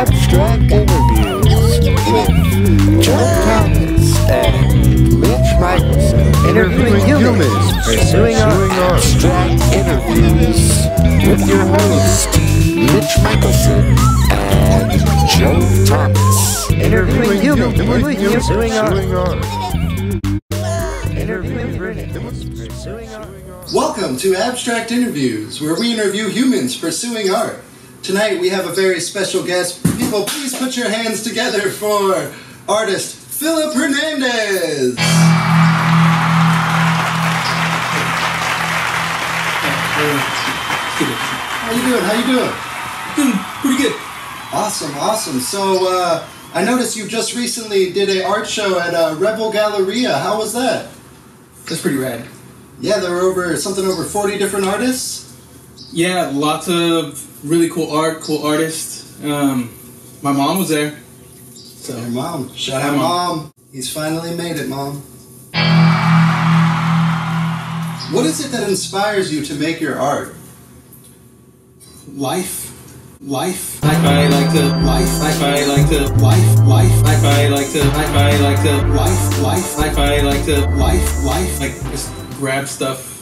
Abstract Interviews with Jove Thomas and Mitch interviewing humans pursuing art. Abstract Interviews with your host Mitch Michelson and Jove Thomas interviewing humans pursuing art. Welcome to Abstract Interviews, where we interview humans pursuing art. Tonight we have a very special guest. People, please put your hands together for artist Phillip Hernandez. How you doing? How you doing? Doing pretty good. Awesome. So I noticed you just recently did an art show at Galleria. How was that? That's pretty rad. Yeah, there were over 40 different artists. Yeah, lots of really cool art, cool artists. My mom was there. So your mom. Shout out, Mom. He's finally made it, Mom. What is it that inspires you to make your art? Life. I like to life. I like to life. I like to life. Like just grab stuff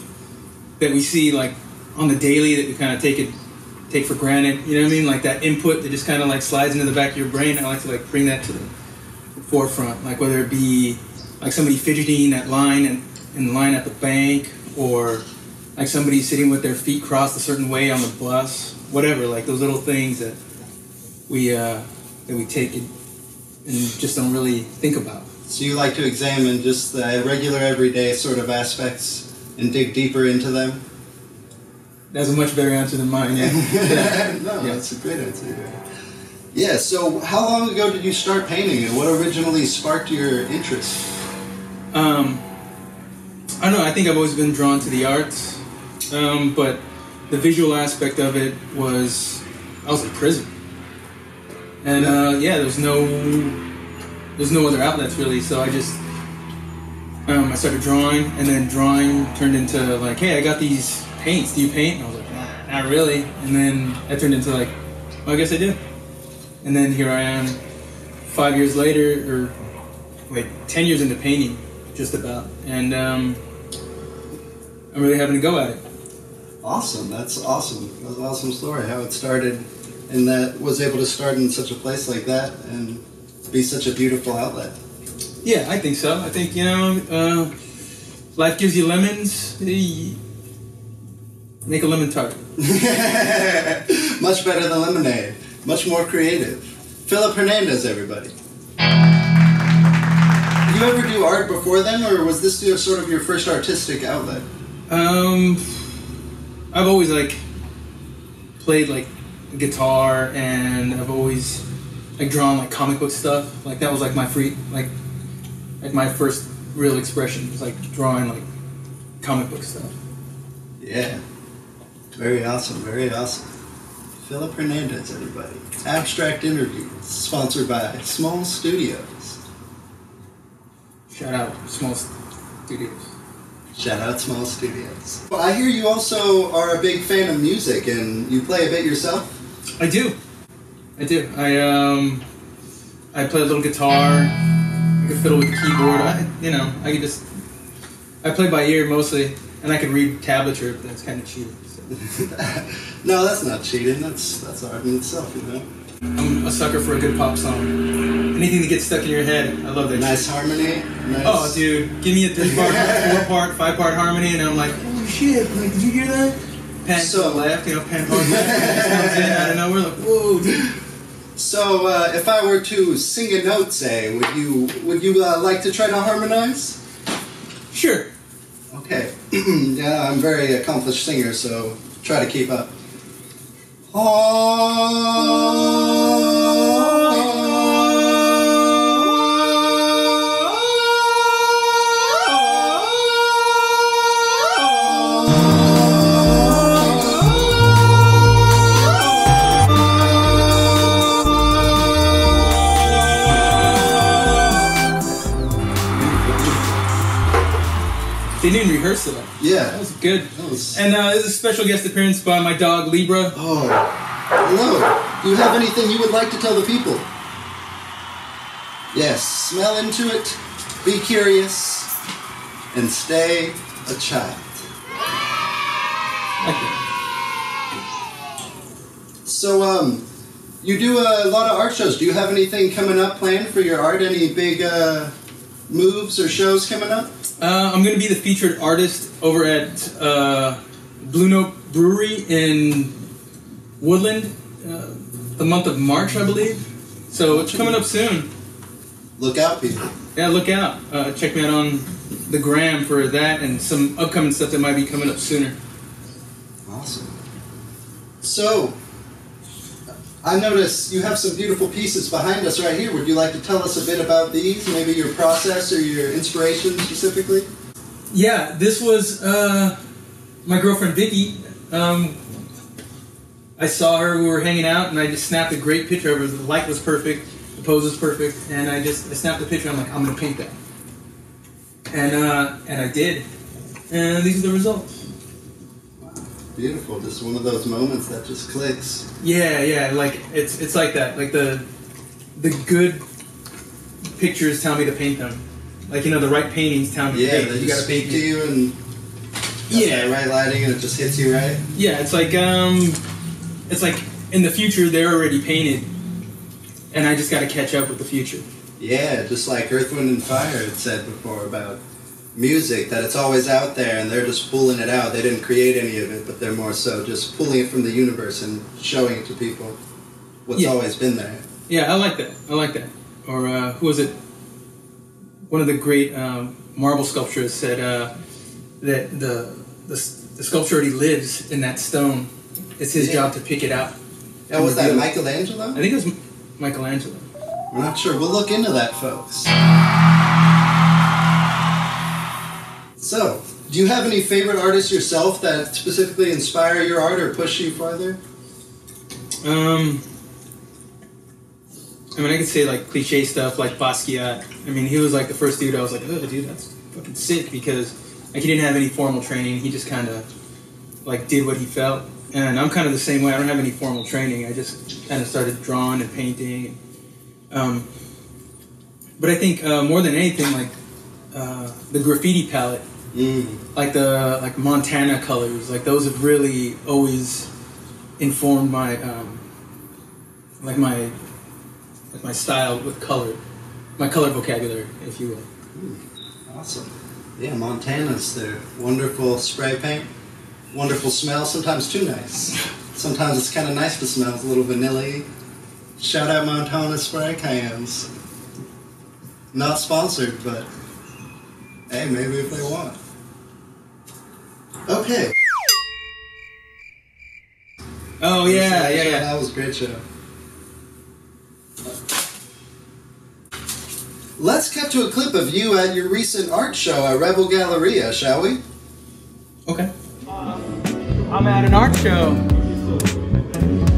that we see like on the daily that we kind of take for granted. You know what I mean? Like that input that just kind of like slides into the back of your brain. I like to like bring that to the forefront. Like whether it be like somebody fidgeting that line and in line at the bank, or like somebody sitting with their feet crossed a certain way on the bus. Whatever, like those little things that we take and just don't really think about. So you like to examine just the regular, everyday sort of aspects and dig deeper into them? That's a much better answer than mine, yeah. That's a great answer. Yeah, so how long ago did you start painting, and what originally sparked your interest? I don't know, I think I've always been drawn to the arts, but the visual aspect of it was, I was in prison. And there's no other outlets really, so I just, I started drawing, and then drawing turned into like, hey, I got these paints, do you paint? And I was like, nah, not really. And then that turned into like, well, I guess I do. And then here I am 5 years later, 10 years into painting, just about. And I'm really having to go at it. Awesome, that's awesome. That was an awesome story, how it started, and that was able to start in such a place like that and be such a beautiful outlet. Yeah, I think so. I think, life gives you lemons, make a lemon tart. Much better than lemonade, much more creative. Phillip Hernandez, everybody. Did you ever do art before then, or was this sort of your first artistic outlet? I've always like played like guitar, and I've always like drawn like comic book stuff. Like that was like my my first real expression was like drawing like comic book stuff. Yeah, very awesome, very awesome. Phillip Hernandez, everybody. Abstract Interviews, sponsored by Small Studios. Shout out Small Studios. Shout out Small Studios. Well, I hear you also are a big fan of music, and you play a bit yourself? I do. I play a little guitar. I can fiddle with the keyboard. I play by ear mostly, and I can read tablature, but that's kind of cheating. So. No, that's not cheating. That's art in itself, you know. I'm a sucker for a good pop song. Anything that gets stuck in your head, I love that. Nice harmony. Nice. Oh, dude, give me a 3-part, 4-part, 5-part harmony, and I'm like, oh shit! Like, did you hear that? Pan to the left, pan hard left. Comes in out of nowhere, like, whoa, dude. So, if I were to sing a note, say, would you like to try to harmonize? Sure. Okay. Yeah, I'm a very accomplished singer, so try to keep up. They didn't rehearse it. Yeah. That was good. And this is a special guest appearance by my dog, Libra. Oh, hello. Do you have anything you would like to tell the people? Yes, smell into it, be curious, and stay a child. So, you do a lot of art shows. Do you have anything coming up planned for your art? Any big moves or shows coming up? I'm going to be the featured artist over at Blue Note Brewery in Woodland the month of March, I believe. So it's coming up soon. Look out, people. Yeah, look out. Check me out on the gram for that and some upcoming stuff that might be coming up sooner. Awesome. So, I notice you have some beautiful pieces behind us right here. Would you like to tell us a bit about these? Maybe your process or your inspiration specifically? Yeah, this was my girlfriend Vicky. I saw her, we were hanging out, and I just snapped a great picture of her. The light was perfect, the pose was perfect, and I snapped the picture. I'm like, I'm gonna paint that, and I did, and these are the results. Wow, beautiful! Just one of those moments that just clicks. Yeah, like it's like that. Like the good pictures tell me to paint them. Like, you know, the right paintings tell me to paint. They you just gotta paint speak to you and that right lighting, and it just hits you right. Yeah, it's like in the future they're already painted, and I just got to catch up with the future. Yeah, just like Earth, Wind, and Fire had said before about music, that it's always out there and they're just pulling it out. They didn't create any of it, but they're more so just pulling it from the universe and showing it to people what's always been there. Yeah, I like that. Or who was it? One of the great marble sculptors said that the sculpture already lives in that stone. It's his job to pick it out. Yeah, was that Michelangelo? I think it was Michelangelo. We're not sure. We'll look into that, folks. So, do you have any favorite artists yourself that specifically inspire your art or push you farther? I mean, I could say like cliche stuff like Basquiat. I mean, he was like the first dude I was like, oh, dude, that's fucking sick, because like he didn't have any formal training. He just kind of like did what he felt. And I'm kind of the same way. I don't have any formal training. I just kind of started drawing and painting. But I think more than anything, like the graffiti palette, like Montana colors, like those have really always informed my my style with color, my color vocabulary, if you will. Awesome. Yeah, Montana's their wonderful spray paint. Wonderful smell, sometimes too nice. Sometimes it's kind of nice to smell, it's a little vanilla-y. Shout out Montana spray cans. Not sponsored, but hey, maybe if they want. Okay. Oh yeah. That was a great show. Let's cut to a clip of you at your recent art show at Rebel Galleria, shall we? Okay. I'm at an art show.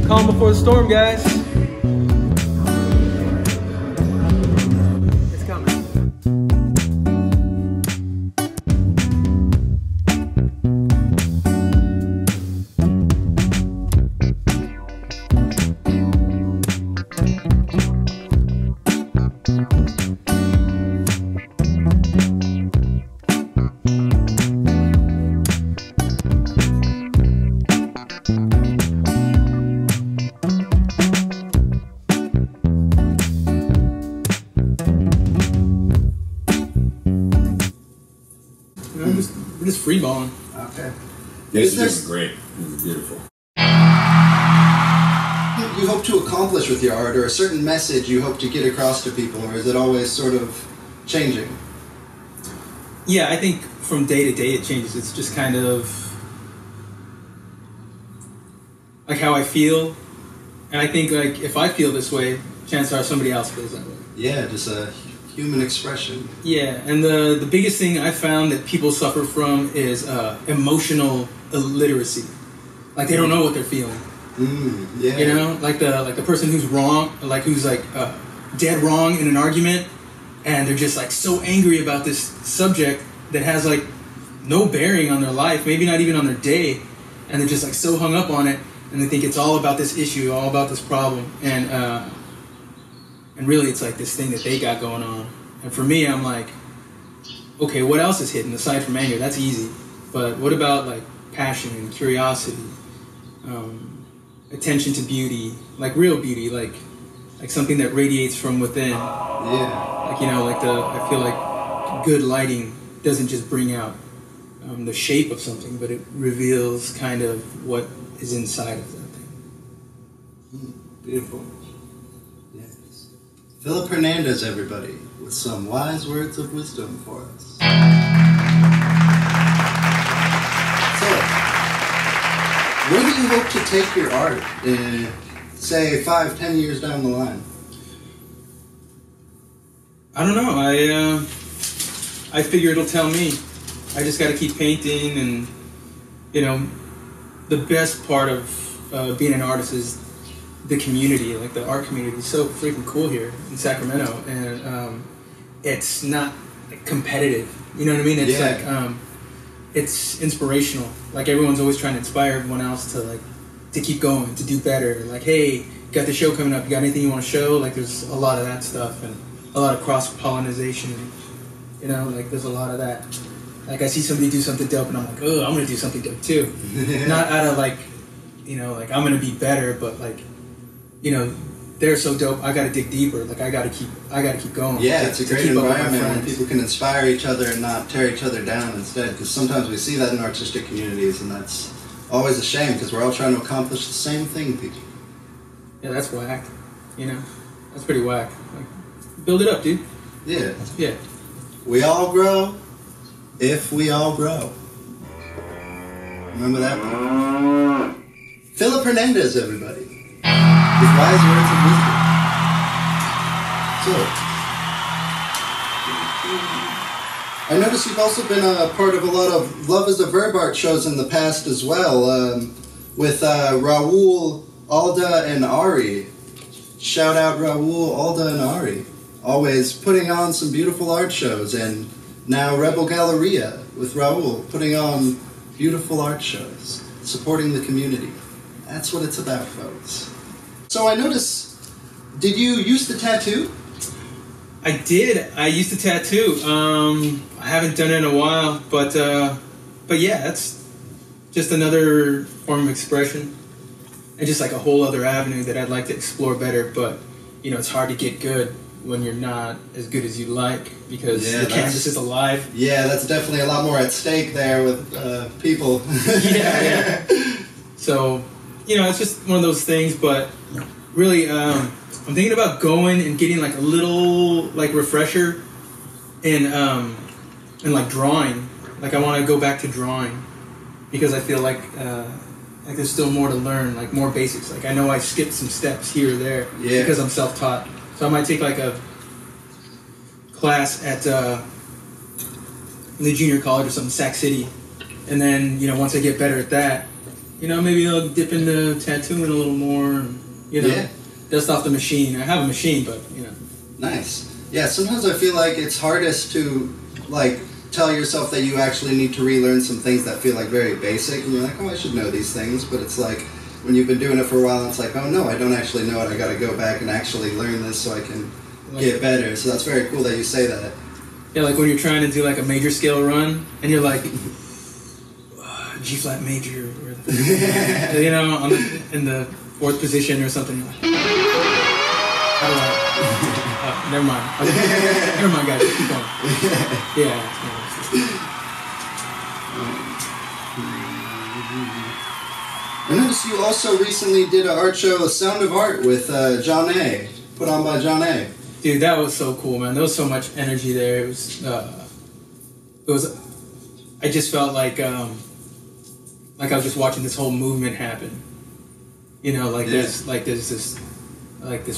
Calm before the storm, guys. It's coming. We're just freeballing. Okay. This is great. This is beautiful. You hope to accomplish with your art, or a certain message you hope to get across to people, or is it always sort of changing? Yeah, I think from day to day it changes. It's just kind of like how I feel, and I think like if I feel this way, chances are somebody else feels that way. Yeah, just a human expression. Yeah, and the biggest thing I found that people suffer from is emotional illiteracy. Like they don't know what they're feeling. Yeah. You know, like the person who's wrong, like who's like dead wrong in an argument, and they're just like so angry about this subject that has like no bearing on their life, maybe not even on their day, and they're just like so hung up on it, and they think it's all about this issue, all about this problem, and really it's like this thing that they got going on. And for me, I'm like, okay, what else is hidden aside from anger? That's easy, but what about like passion and curiosity, attention to beauty, like real beauty, like something that radiates from within. Yeah. Like, you know, like I feel like good lighting doesn't just bring out the shape of something, but it reveals kind of what is inside of that thing. Beautiful. Yes. Phillip Hernandez, everybody, with some wise words of wisdom for us. So, where do you hope to take your art in, say, 5-10 years down the line? I don't know. I figure it'll tell me. I just got to keep painting, and you know, the best part of being an artist is the community. Like the art community is so freaking cool here in Sacramento, and it's not competitive. You know what I mean? It's like it's inspirational. Like everyone's always trying to inspire everyone else to keep going, to do better. Like, hey, got the show coming up. You got anything you want to show? Like, there's a lot of that stuff, and a lot of cross-pollination. You know, like there's a lot of that. Like I see somebody do something dope, and I'm like, oh, I'm gonna do something dope too. Not out of like, you know, like I'm gonna be better, but like, you know, they're so dope. I gotta dig deeper. Like I gotta keep going. Yeah, it's a great environment where people can inspire each other and not tear each other down instead. Because sometimes we see that in artistic communities, and that's always a shame because we're all trying to accomplish the same thing, people. Yeah, that's whack. You know, that's pretty whack. Like, build it up, dude. Yeah. Yeah. We all grow if we all grow. Remember that one? Phillip Hernandez, everybody. With wise words of wisdom. So, I noticed you've also been a part of a lot of Love is a Verb art shows in the past as well, with Raul, Alda, and Ari. Shout out Raul, Alda, and Ari. Always putting on some beautiful art shows, and now Rebel Galleria with Raul putting on beautiful art shows, supporting the community. That's what it's about, folks. So I noticed, did you use the tattoo? I did. I used to tattoo. I haven't done it in a while, but yeah, that's just another form of expression, and just like a whole other avenue that I'd like to explore better. But you know, it's hard to get good when you're not as good as you'd like because the canvas is alive. Yeah, that's definitely a lot more at stake there with people. yeah. So, you know, it's just one of those things. But really, I'm thinking about going and getting like a little like refresher in like drawing. Like I want to go back to drawing because I feel like there's still more to learn, like more basics. Like I know I skipped some steps here or there because I'm self-taught. So I might take like a class at the junior college or something, Sac City, and then you know once I get better at that, you know maybe I'll dip into tattooing a little more, and, you know, dust off the machine. I have a machine, but you know. Nice. Yeah. Sometimes I feel like it's hardest to like tell yourself that you actually need to relearn some things that feel like very basic, and you're like, oh, I should know these things, but it's like, when you've been doing it for a while, it's like, oh no, I don't actually know it. I got to go back and actually learn this so I can get better. So that's very cool that you say that. Yeah, like when you're trying to do like a major scale run, and you're like, G flat major, you know, in the fourth position or something. You're like, how do I? Never mind. Never mind, guys. Keep going. Yeah. I noticed you also recently did an art show, A Sound of Art, with John A. Put on by John A. Dude, that was so cool, man. There was so much energy there. It was. I just felt like I was just watching this whole movement happen. You know, like there's this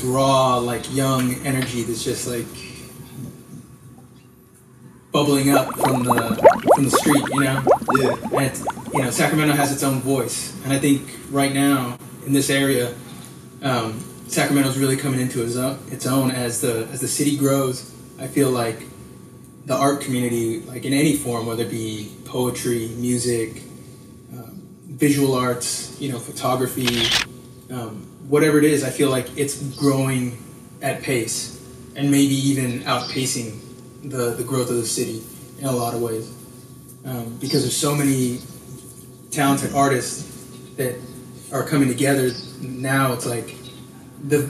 raw, like young energy that's just like bubbling up from the street, you know? Yeah. And it's, you know, Sacramento has its own voice. And I think right now in this area, Sacramento's really coming into its own as the city grows. I feel like the art community, like in any form, whether it be poetry, music, visual arts, photography, whatever it is, I feel like it's growing at pace and maybe even outpacing the growth of the city in a lot of ways. Because there's so many talented artists that are coming together now. It's like the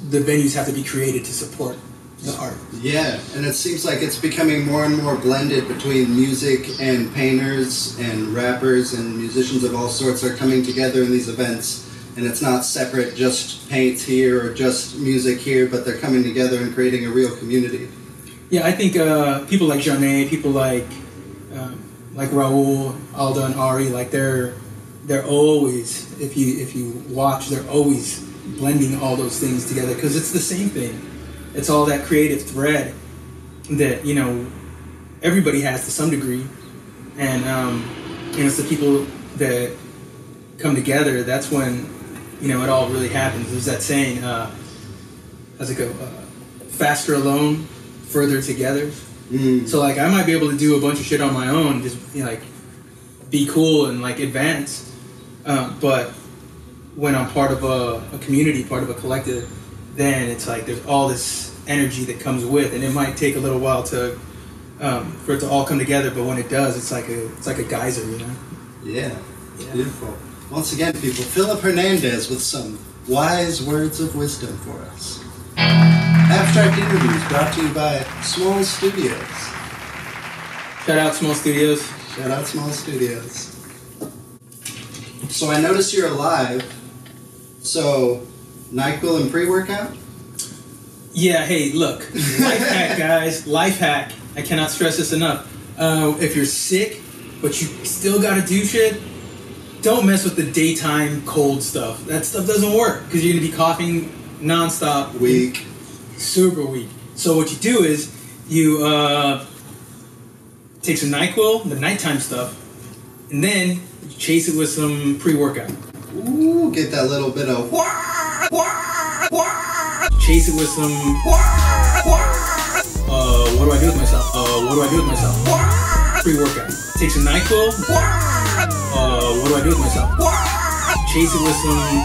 venues have to be created to support the art. Yeah, and it seems like it's becoming more and more blended between music and painters and rappers and musicians of all sorts are coming together in these events. And it's not separate, just paint here or just music here, but they're coming together and creating a real community. Yeah, I think people like Janet, people like Raul, Alda, and Ari, like they're always, if you watch, they're always blending all those things together because it's the same thing. It's all that creative thread that everybody has to some degree, and it's the people that come together. That's when it all really happens. There's that saying, how's it go? Faster alone, further together. So like I might be able to do a bunch of shit on my own, just be cool and advance. But when I'm part of a community, part of a collective, then it's like there's all this energy that comes with, and it might take a little while to for it to all come together. But when it does, it's like a geyser, Yeah, beautiful. Once again, people, Phillip Hernandez with some wise words of wisdom for us. Abstract Interviews brought to you by Small Studios. Shout out Small Studios. Shout out Small Studios. So I noticed you're alive. So, NyQuil and pre-workout? Yeah, hey, look. Life hack, guys. Life hack. I cannot stress this enough. If you're sick, but you still gotta do shit, don't mess with the daytime cold stuff. That stuff doesn't work because you're gonna be coughing nonstop. Weak. Super weak. So what you do is you take some NyQuil, the nighttime stuff, and then you chase it with some pre-workout. Ooh, get that little bit of chase it with some what do I do with myself? Pre-workout. Take some NyQuil. What do I do with myself? Chase it with some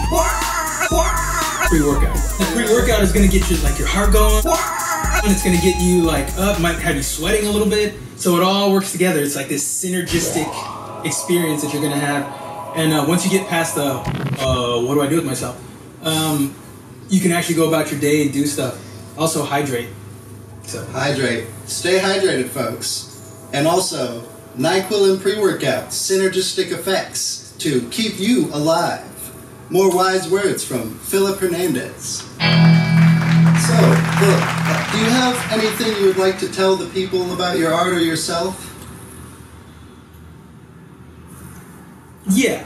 pre-workout. The pre-workout is gonna get you your heart going, and it's gonna get you up, might have you sweating a little bit. So it all works together. It's like this synergistic experience that you're gonna have. And once you get past the what do I do with myself, you can actually go about your day and do stuff. Also hydrate. So hydrate. Stay hydrated, folks. And also, NyQuil and pre-workout, synergistic effects to keep you alive. More wise words from Phillip Hernandez. So, Phillip, do you have anything you would like to tell the people about your art or yourself? Yeah.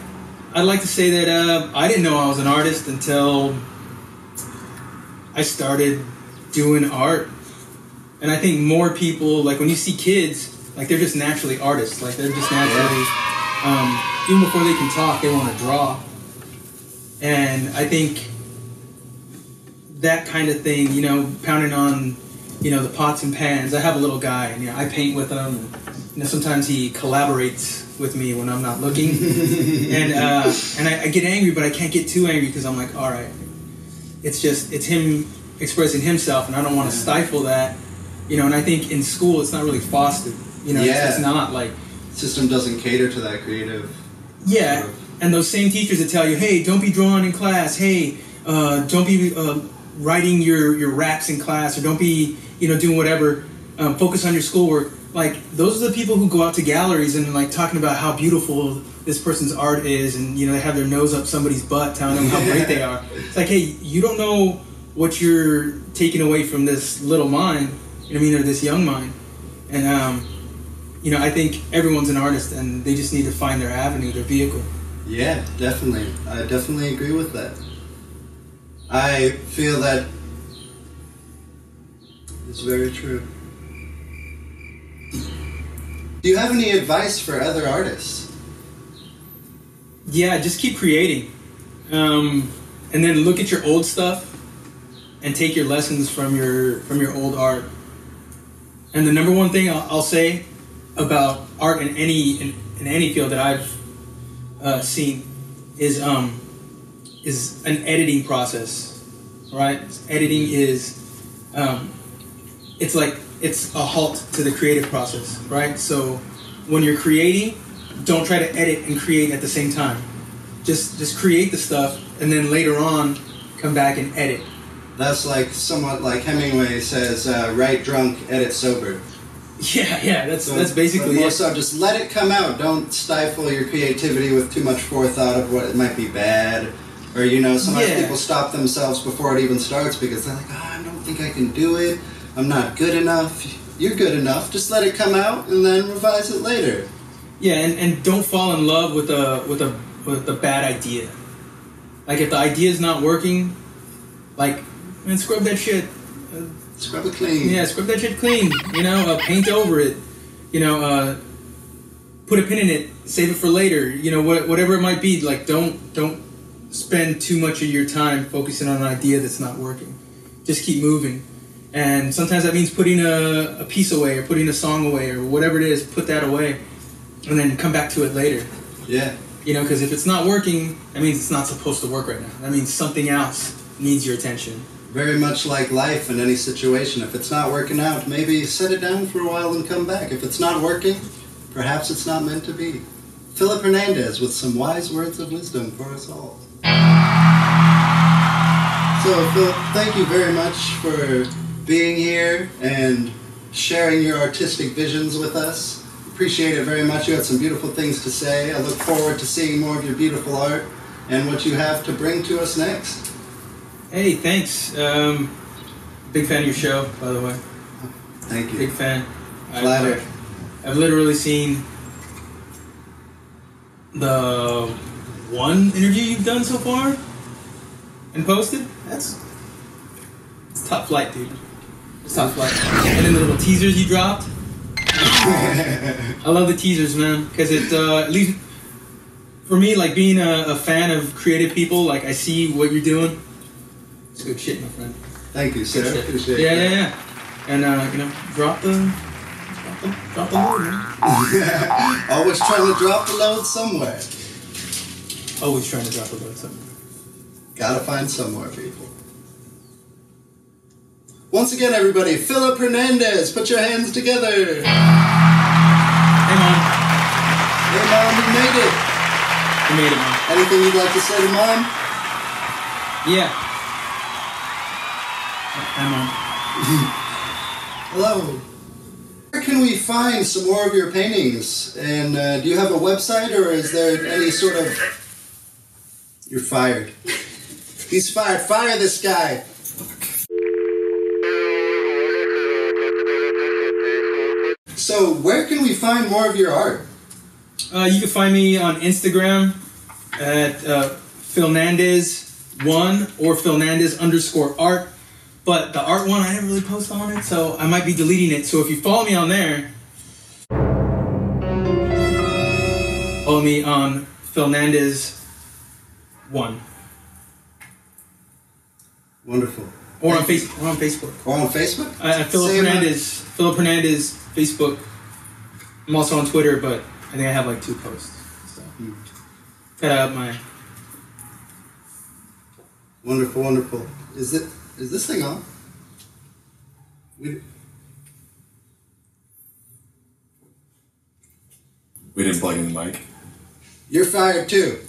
I'd like to say that I didn't know I was an artist until I started doing art. And I think more people, when you see kids, they're just naturally artists. They're just naturally, even before they can talk, they want to draw. And I think that kind of thing, pounding on, the pots and pans. I have a little guy, and I paint with him. And, sometimes he collaborates with me when I'm not looking. And I get angry, but I can't get too angry because I'm like, all right, it's him expressing himself, and I don't want to stifle that. And I think in school it's not really fostered. It's not system doesn't cater to that creative. Yeah, sort of. And those same teachers that tell you, hey, don't be drawing in class. Hey, don't be writing your raps in class, or don't be doing whatever. Focus on your schoolwork. Those are the people who go out to galleries and talking about how beautiful this person's art is, and they have their nose up somebody's butt, telling them how great they are. It's like, hey, you don't know what you're taking away from this little mind. Or this young mind. And, I think everyone's an artist, and they just need to find their avenue, their vehicle. Yeah, definitely. I definitely agree with that. I feel that it's very true. Do you have any advice for other artists? Yeah, just keep creating. And then look at your old stuff and take your lessons from your old art. And the number one thing I'll say about art in any field that I've seen is an editing process, right? Editing is it's a halt to the creative process, right? So when you're creating, don't try to edit and create at the same time. Just create the stuff, and then later on come back and edit. That's like somewhat like Hemingway says, write drunk, edit sober. Yeah, that's basically it. So just let it come out. Don't stifle your creativity with too much forethought of what it might be bad. Or, sometimes people stop themselves before it even starts because they're like, I don't think I can do it. I'm not good enough. You're good enough. Just let it come out and then revise it later. Yeah, and don't fall in love with a bad idea. Like, if the idea is not working, man, scrub that shit. Scrub it clean. Yeah, scrub that shit clean. Paint over it. Put a pin in it. Save it for later. Whatever it might be. Like, don't spend too much of your time focusing on an idea that's not working. Just keep moving. And sometimes that means putting a piece away or putting a song away or whatever it is. Put that away, and then come back to it later. Yeah. Because if it's not working, that means it's not supposed to work right now. That means something else needs your attention. Very much like life in any situation. If it's not working out, maybe set it down for a while and come back. If it's not working, perhaps it's not meant to be. Phillip Hernandez with some wise words of wisdom for us all. So, Phillip, thank you very much for being here and sharing your artistic visions with us. Appreciate it very much. You had some beautiful things to say. I look forward to seeing more of your beautiful art and what you have to bring to us next. Hey, thanks. Big fan of your show, by the way. Thank you. Big fan. Flattered. I've literally seen the one interview you've done so far and posted. It's top flight, dude. It's top flight. And then the little teasers you dropped. I love the teasers, man, because it at least for me, like being a fan of creative people, like I see what you're doing. It's good shit, my friend. Thank you, sir. Appreciate it. Yeah. And drop the load, man. Always trying to drop the load somewhere. Always trying to drop the load somewhere. Gotta find somewhere, people. Once again, everybody, Phillip Hernandez, put your hands together. Hey, Mom. Hey, Mom, you made it. You made it, Mom. Anything you'd like to say to Mom? Yeah. Hi, Mom. Hello. Where can we find some more of your paintings? And do you have a website, or is there any sort of... You're fired. He's fired. Fire this guy. So, where can we find more of your art? You can find me on Instagram at Philnandez1 or Philnandez_art. But the art one, I didn't really post on it, so I might be deleting it. So if you follow me on there, follow me on Philnandez1. Wonderful. Or on Facebook. Or on Facebook. Or on Facebook? Phillip Hernandez, Facebook. I'm also on Twitter, but I think I have like 2 posts. So cut out my... Wonderful, wonderful. Is this thing on? We didn't plug in the mic. You're fired too.